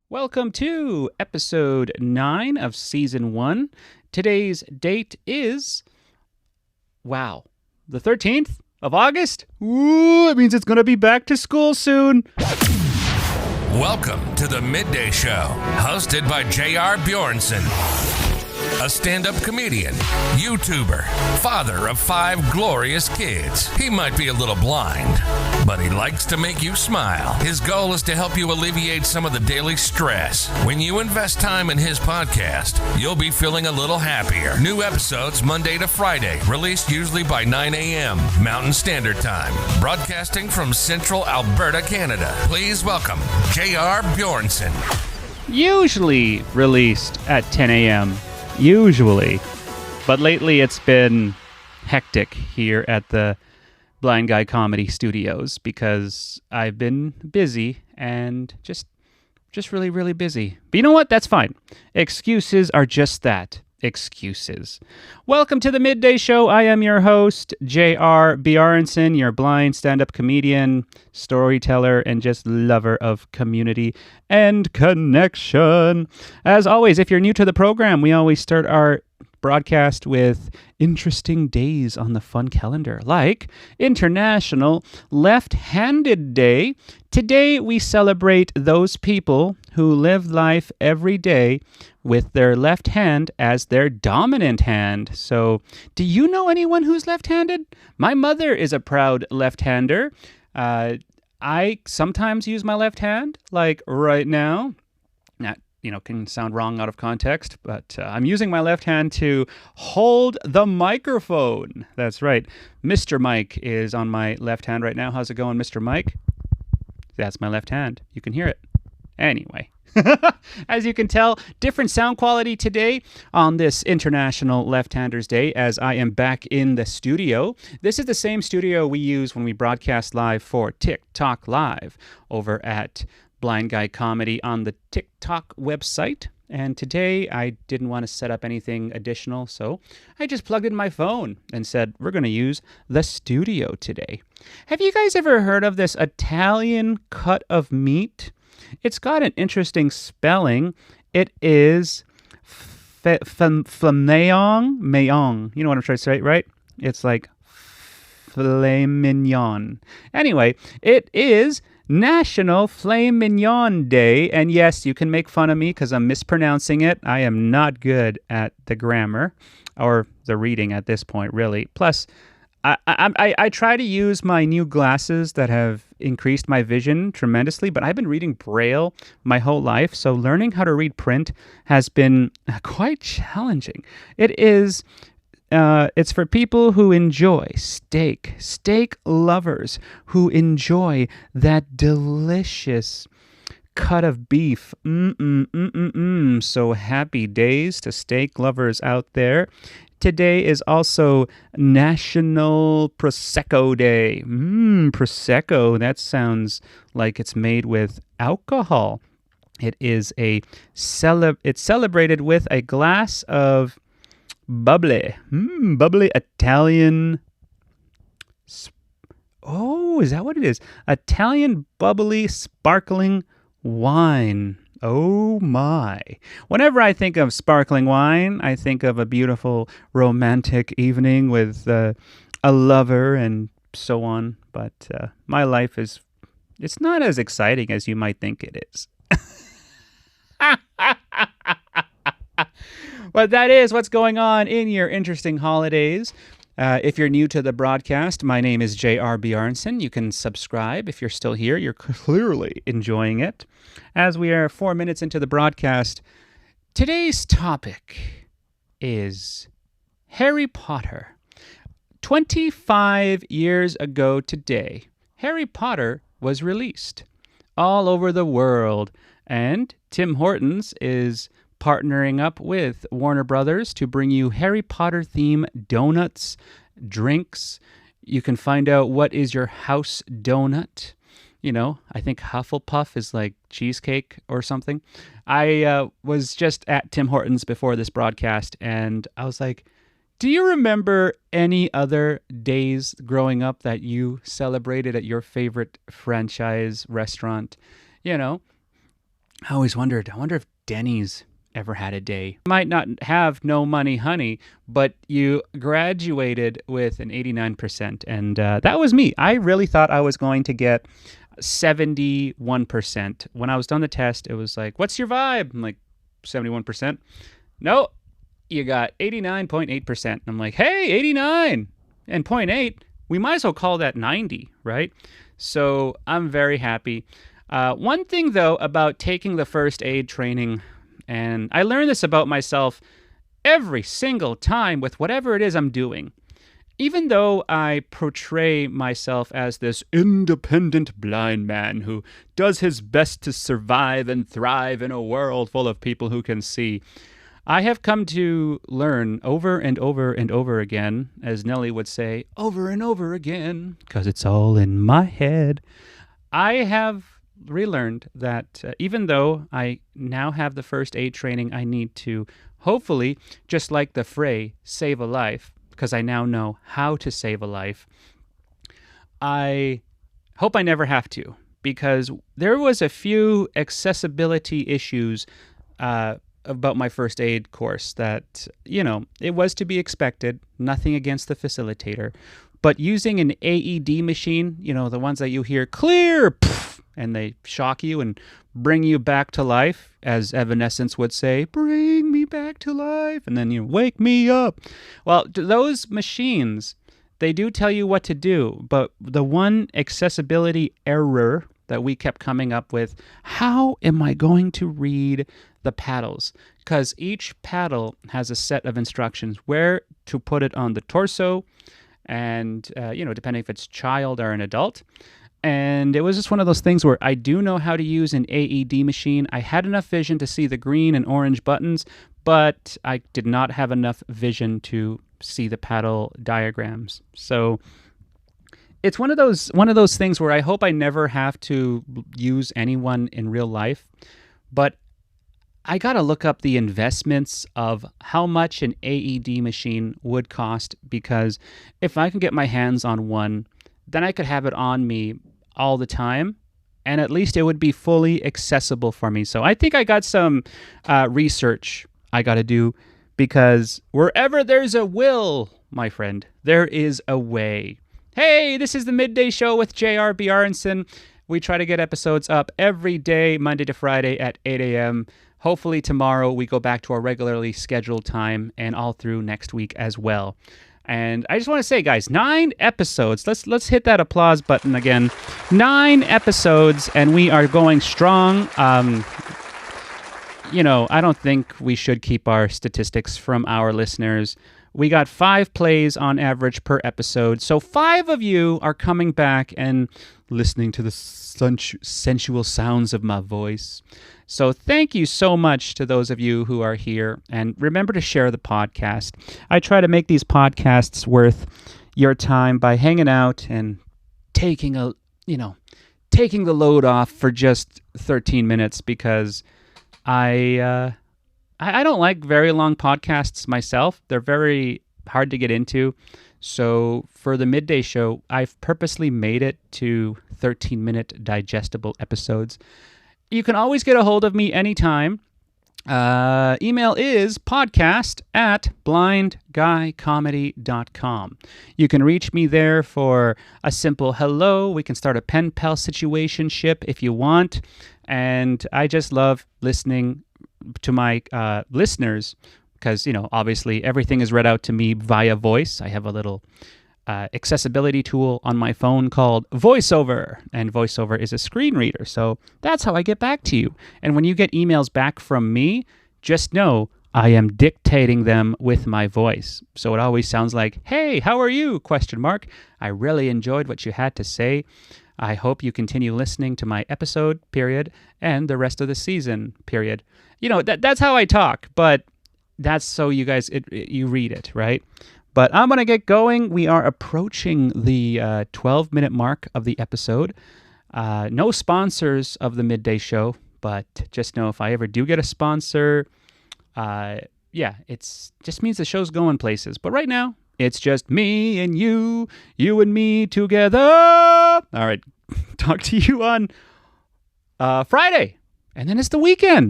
Welcome to episode 9 of season 1. Today's date is, the 13th of August? Ooh, it means it's going to be back to school soon. Welcome to the Midday Show, hosted by J.R. Bjornson, a stand-up comedian, YouTuber, father of 5 glorious kids. He might be a little blind, but he likes to make you smile. His goal is to help you alleviate some of the daily stress. When you invest time in his podcast, you'll be feeling a little happier. New episodes Monday to Friday, released usually by 9 a.m. Mountain Standard Time. Broadcasting from Central Alberta, Canada. Please welcome J.R. Bjornson. Usually released at 10 a.m. Usually. But lately it's been hectic here at the Blind Guy Comedy Studios because I've been busy and just really, really busy. But you know what? That's fine. Excuses are just that. Excuses. Welcome to the Midday Show. I am your host, J.R. Bjornson, your blind stand-up comedian, storyteller, and just lover of community and connection. As always, if you're new to the program, we always start our broadcast with interesting days on the fun calendar, like International Left-Handed Day. Today, we celebrate those people who live life every day with their left hand as their dominant hand. So, do you know anyone who's left-handed? My mother is a proud left-hander. I sometimes use my left hand, like right now. That, can sound wrong out of context, but I'm using my left hand to hold the microphone. That's right. Mr. Mike is on my left hand right now. How's it going, Mr. Mike? That's my left hand. You can hear it. Anyway. As you can tell, different sound quality today on this International Left-Handers Day as I am back in the studio. This is the same studio we use when we broadcast live for TikTok Live over at Blind Guy Comedy on the TikTok website. And today I didn't want to set up anything additional, so I just plugged in my phone and said, we're going to use the studio today. Have you guys ever heard of this Italian cut of meat? It's got an interesting spelling. It is flameon. You know what I'm trying to say, right? It's like filet mignon. Anyway, it is National Filet Mignon Day. And yes, you can make fun of me because I'm mispronouncing it. I am not good at the grammar or the reading at this point, really. Plus, I try to use my new glasses that have increased my vision tremendously, but I've been reading Braille my whole life, so learning how to read print has been quite challenging. It's for people who enjoy steak lovers who enjoy that delicious cut of beef. So happy days to steak lovers out there. Today is also National Prosecco Day. Prosecco, that sounds like it's made with alcohol. It's celebrated with a glass of bubbly Italian. Oh, is that what it is? Italian bubbly sparkling wine. Oh my. Whenever I think of sparkling wine, I think of a beautiful romantic evening with a lover and so on. But my life it's not as exciting as you might think it is. But that is what's going on in your interesting holidays. If you're new to the broadcast, my name is J.R. Bjornson. You can subscribe if you're still here. You're clearly enjoying it. As we are 4 minutes into the broadcast, today's topic is Harry Potter. 25 years ago today, Harry Potter was released all over the world, and Tim Hortons is partnering up with Warner Brothers to bring you Harry Potter theme donuts, drinks. You can find out what is your house donut. I think Hufflepuff is like cheesecake or something. I was just at Tim Hortons before this broadcast, and I was like, do you remember any other days growing up that you celebrated at your favorite franchise restaurant? I always wondered, I wonder if Denny's ever had a day. You might not have no money, honey, but you graduated with an 89%. And that was me. I really thought I was going to get 71%. When I was done the test, it was like, what's your vibe? I'm like, 71%. No, you got 89.8%. I'm like, hey, 89 and 0.8. We might as well call that 90, right? So I'm very happy. One thing, though, about taking the first aid training, and I learned this about myself every single time with whatever it is I'm doing. Even though I portray myself as this independent blind man who does his best to survive and thrive in a world full of people who can see, I have come to learn over and over and over again, as Nelly would say, over and over again, because it's all in my head. I have relearned that even though I now have the first aid training I need to, hopefully, just like the fray, save a life, because I now know how to save a life, I hope I never have to, because there was a few accessibility issues about my first aid course that, it was to be expected, nothing against the facilitator, but using an AED machine, the ones that you hear clear, poof, and they shock you and bring you back to life, as Evanescence would say, bring me back to life, and then you wake me up. Well, those machines, they do tell you what to do, but the one accessibility error that we kept coming up with, how am I going to read the paddles? Because each paddle has a set of instructions, where to put it on the torso, and, depending if it's child or an adult. And it was just one of those things where I do know how to use an AED machine. I had enough vision to see the green and orange buttons, but I did not have enough vision to see the paddle diagrams. So it's one of those things where I hope I never have to use anyone in real life. But I got to look up the investments of how much an AED machine would cost, because if I can get my hands on one, then I could have it on me all the time, and at least it would be fully accessible for me. So I think I got some research I got to do, because wherever there's a will, my friend, there is a way. Hey, this is the Midday Show with J.R. Bjornson. We try to get episodes up every day, Monday to Friday at 8 a.m. Hopefully tomorrow we go back to our regularly scheduled time, and all through next week as well. And I just want to say, guys, 9 episodes. Let's hit that applause button again. 9 episodes, and we are going strong. I don't think we should keep our statistics from our listeners. We got 5 plays on average per episode. So 5 of you are coming back and listening to the sensual sounds of my voice. So thank you so much to those of you who are here. And remember to share the podcast. I try to make these podcasts worth your time by hanging out and taking the load off for just 13 minutes, because I don't like very long podcasts myself. They're very hard to get into. So for the Midday Show, I've purposely made it to 13-minute digestible episodes. You can always get a hold of me anytime. Email is podcast@blindguycomedy.com. You can reach me there for a simple hello. We can start a pen pal situationship if you want. And I just love listening to my listeners, because, obviously everything is read out to me via voice. I have a little accessibility tool on my phone called VoiceOver, and VoiceOver is a screen reader. So that's how I get back to you. And when you get emails back from me, just know I am dictating them with my voice. So it always sounds like, "Hey, how are you?" ? I really enjoyed what you had to say. I hope you continue listening to my episode, period, and the rest of the season, period. That's how I talk, but that's so you guys, you read it, right? But I'm going to get going. We are approaching the 12-minute mark of the episode. No sponsors of the Midday Show, but just know if I ever do get a sponsor, it's just means the show's going places. But right now, it's just me and you and me together. All right, talk to you on Friday. And then it's the weekend.